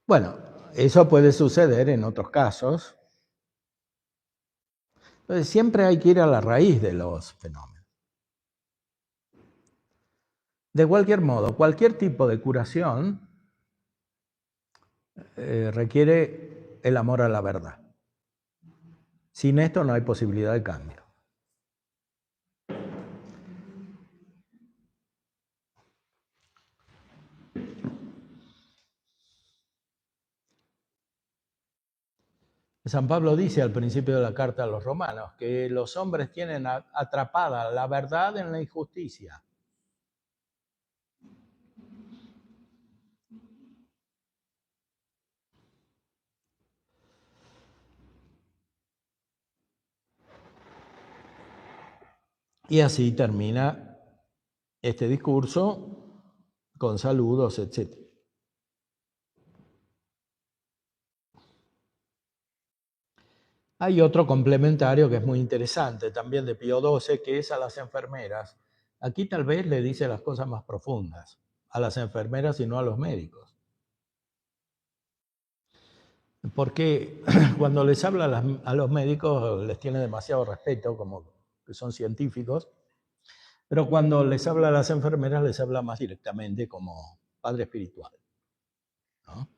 Bueno, eso puede suceder en otros casos. Entonces siempre hay que ir a la raíz de los fenómenos. De cualquier modo, cualquier tipo de curación requiere el amor a la verdad. Sin esto no hay posibilidad de cambio. San Pablo dice al principio de la carta a los romanos que los hombres tienen atrapada la verdad en la injusticia. Y así termina este discurso con saludos, etc. Hay otro complementario que es muy interesante, también de Pío XII, que es a las enfermeras. Aquí tal vez le dice las cosas más profundas, a las enfermeras y no a los médicos. Porque cuando les habla a los médicos les tiene demasiado respeto, como que son científicos, pero cuando les habla a las enfermeras les habla más directamente como padre espiritual, ¿no?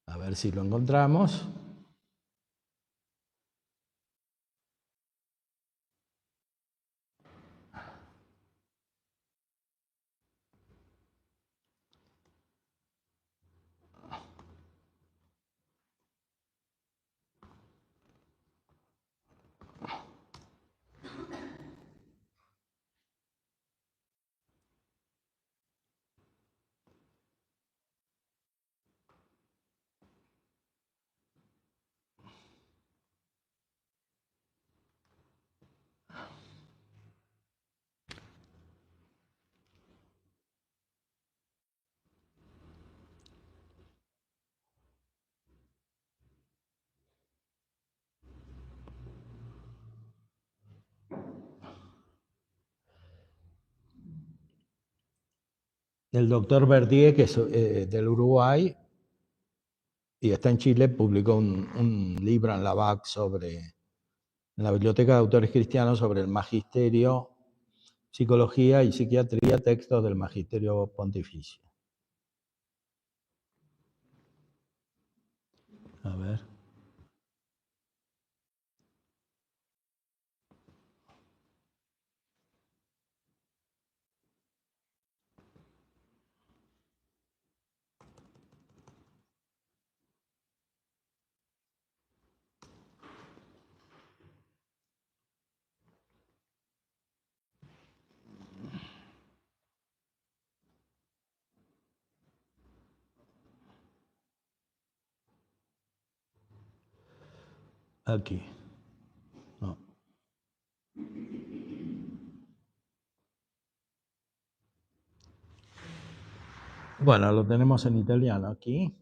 A ver si lo encontramos. El doctor Verdier, que es del Uruguay y está en Chile, publicó un libro en la BAC en la Biblioteca de Autores Cristianos, sobre el magisterio, psicología y psiquiatría, textos del magisterio pontificio. A ver. Aquí. No. Bueno, lo tenemos en italiano aquí.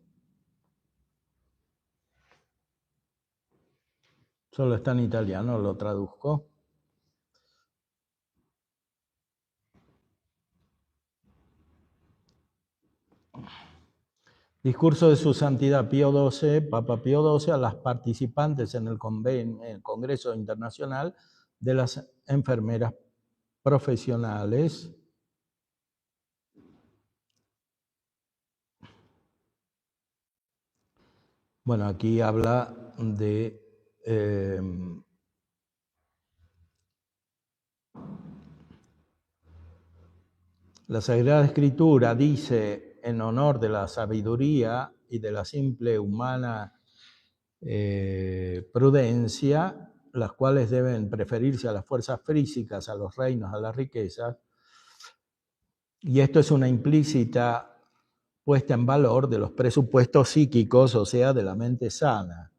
Solo está en italiano, lo traduzco. Discurso de su Santidad Pío XII, Papa Pío XII, a las participantes en el Congreso Internacional de las Enfermeras Profesionales. Bueno, aquí habla de la Sagrada Escritura, dice, en honor de la sabiduría y de la simple humana prudencia, las cuales deben preferirse a las fuerzas físicas, a los reinos, a las riquezas, y esto es una implícita puesta en valor de los presupuestos psíquicos, o sea, de la mente sana.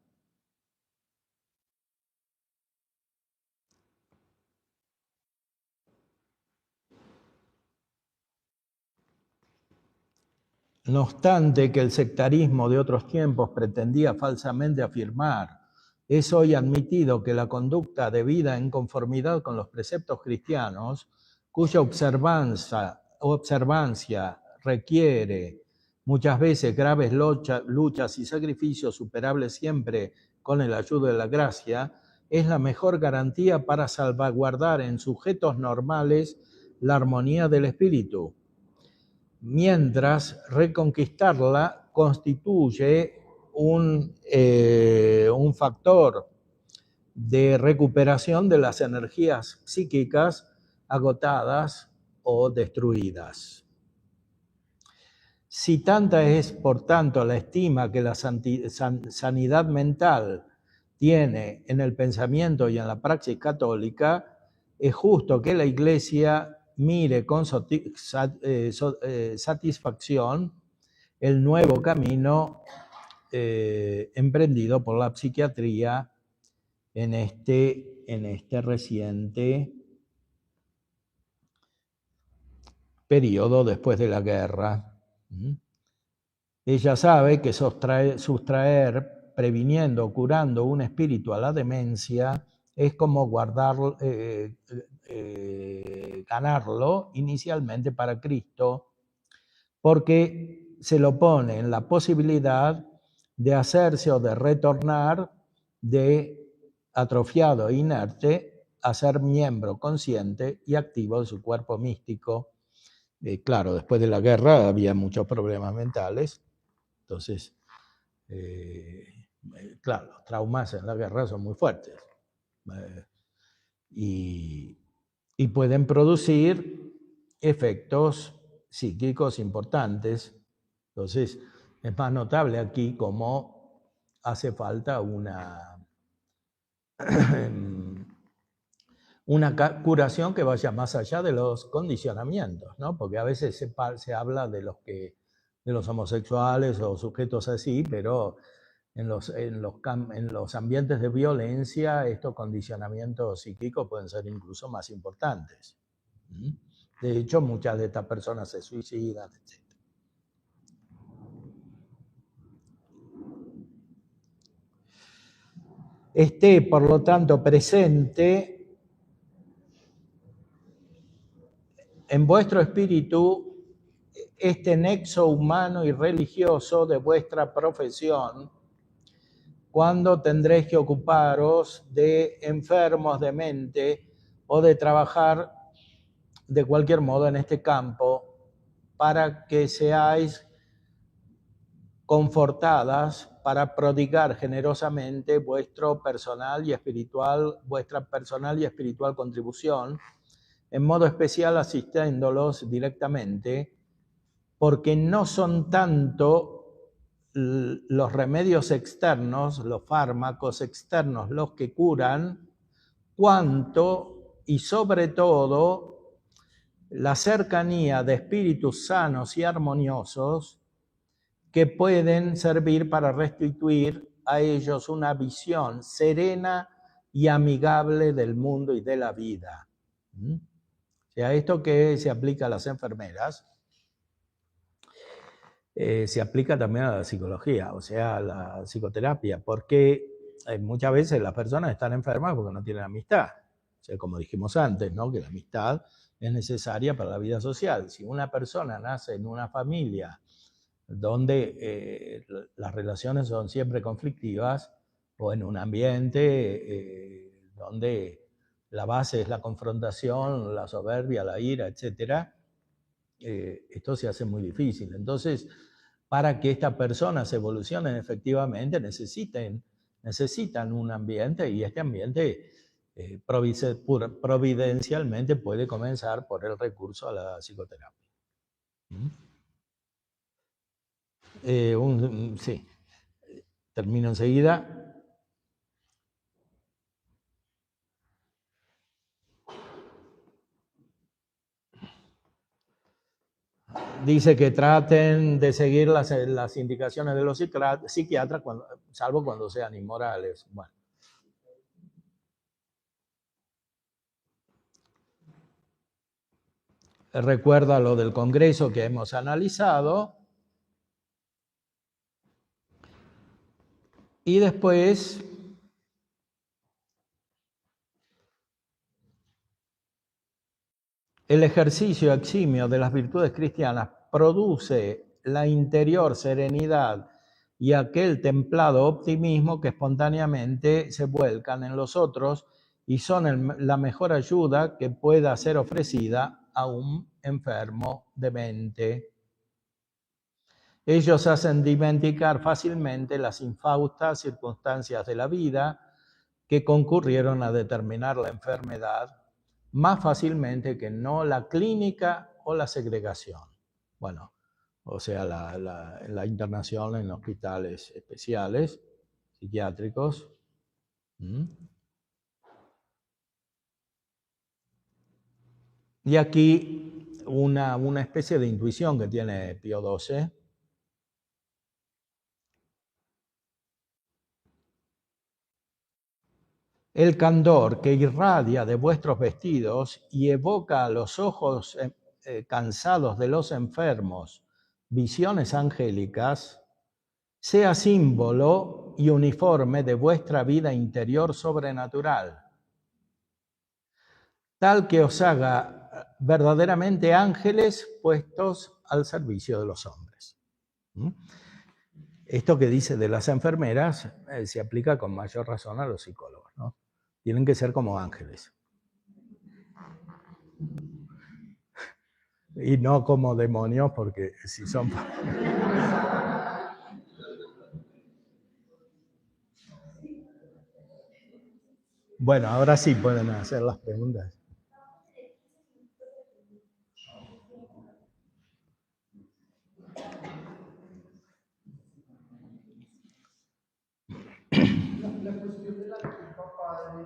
No obstante que el sectarismo de otros tiempos pretendía falsamente afirmar, es hoy admitido que la conducta debida en conformidad con los preceptos cristianos, cuya observancia requiere muchas veces graves luchas y sacrificios superables siempre con el ayuda de la gracia, es la mejor garantía para salvaguardar en sujetos normales la armonía del espíritu, mientras reconquistarla constituye un factor de recuperación de las energías psíquicas agotadas o destruidas. Si tanta es, por tanto, la estima que la sanidad mental tiene en el pensamiento y en la praxis católica, es justo que la Iglesia mire con satisfacción el nuevo camino emprendido por la psiquiatría en este reciente periodo después de la guerra. Ella sabe que sustraer, previniendo, curando un espíritu a la demencia es como ganarlo inicialmente para Cristo, porque se lo pone en la posibilidad de hacerse o de retornar de atrofiado e inerte a ser miembro consciente y activo de su cuerpo místico. Claro, después de la guerra había muchos problemas mentales, entonces, claro, los traumas en la guerra son muy fuertes y pueden producir efectos psíquicos importantes. Entonces, es más notable aquí cómo hace falta una curación que vaya más allá de los condicionamientos, ¿no? Porque a veces se habla de los homosexuales o sujetos así, pero en los ambientes de violencia estos condicionamientos psíquicos pueden ser incluso más importantes. De hecho, muchas de estas personas se suicidan, etc. Esté, por lo tanto, presente en vuestro espíritu este nexo humano y religioso de vuestra profesión, cuando tendréis que ocuparos de enfermos de mente o de trabajar de cualquier modo en este campo para que seáis confortadas para prodigar generosamente vuestra personal y espiritual contribución, en modo especial asistiéndolos directamente, porque no son tanto los remedios externos, los fármacos externos los que curan, cuanto y sobre todo la cercanía de espíritus sanos y armoniosos que pueden servir para restituir a ellos una visión serena y amigable del mundo y de la vida. O sea, esto que se aplica a las enfermeras, se aplica también a la psicología, o sea, a la psicoterapia, porque muchas veces las personas están enfermas porque no tienen amistad. O sea, como dijimos antes, ¿no? Que la amistad es necesaria para la vida social. Si una persona nace en una familia donde las relaciones son siempre conflictivas, o en un ambiente donde la base es la confrontación, la soberbia, la ira, etc., esto se hace muy difícil. Entonces, para que estas personas evolucionen efectivamente, necesitan un ambiente, y este ambiente providencialmente puede comenzar por el recurso a la psicoterapia. Sí, termino enseguida. Dice que traten de seguir las indicaciones de los psiquiatras, salvo cuando sean inmorales. Bueno. Recuerda lo del Congreso que hemos analizado. Y después el ejercicio eximio de las virtudes cristianas produce la interior serenidad y aquel templado optimismo que espontáneamente se vuelcan en los otros y son la mejor ayuda que pueda ser ofrecida a un enfermo de mente. Ellos hacen dimenticar fácilmente las infaustas circunstancias de la vida que concurrieron a determinar la enfermedad más fácilmente que no la clínica o la segregación. Bueno, o sea, la internación en hospitales especiales, psiquiátricos. Y aquí una especie de intuición que tiene Pío XII. El candor que irradia de vuestros vestidos y evoca a los ojos cansados de los enfermos visiones angélicas, sea símbolo y uniforme de vuestra vida interior sobrenatural, tal que os haga verdaderamente ángeles puestos al servicio de los hombres. Esto que dice de las enfermeras se aplica con mayor razón a los psicólogos, ¿no? Tienen que ser como ángeles. Y no como demonios, porque si son... Bueno, ahora sí pueden hacer las preguntas. La cuestión de la culpa, padre,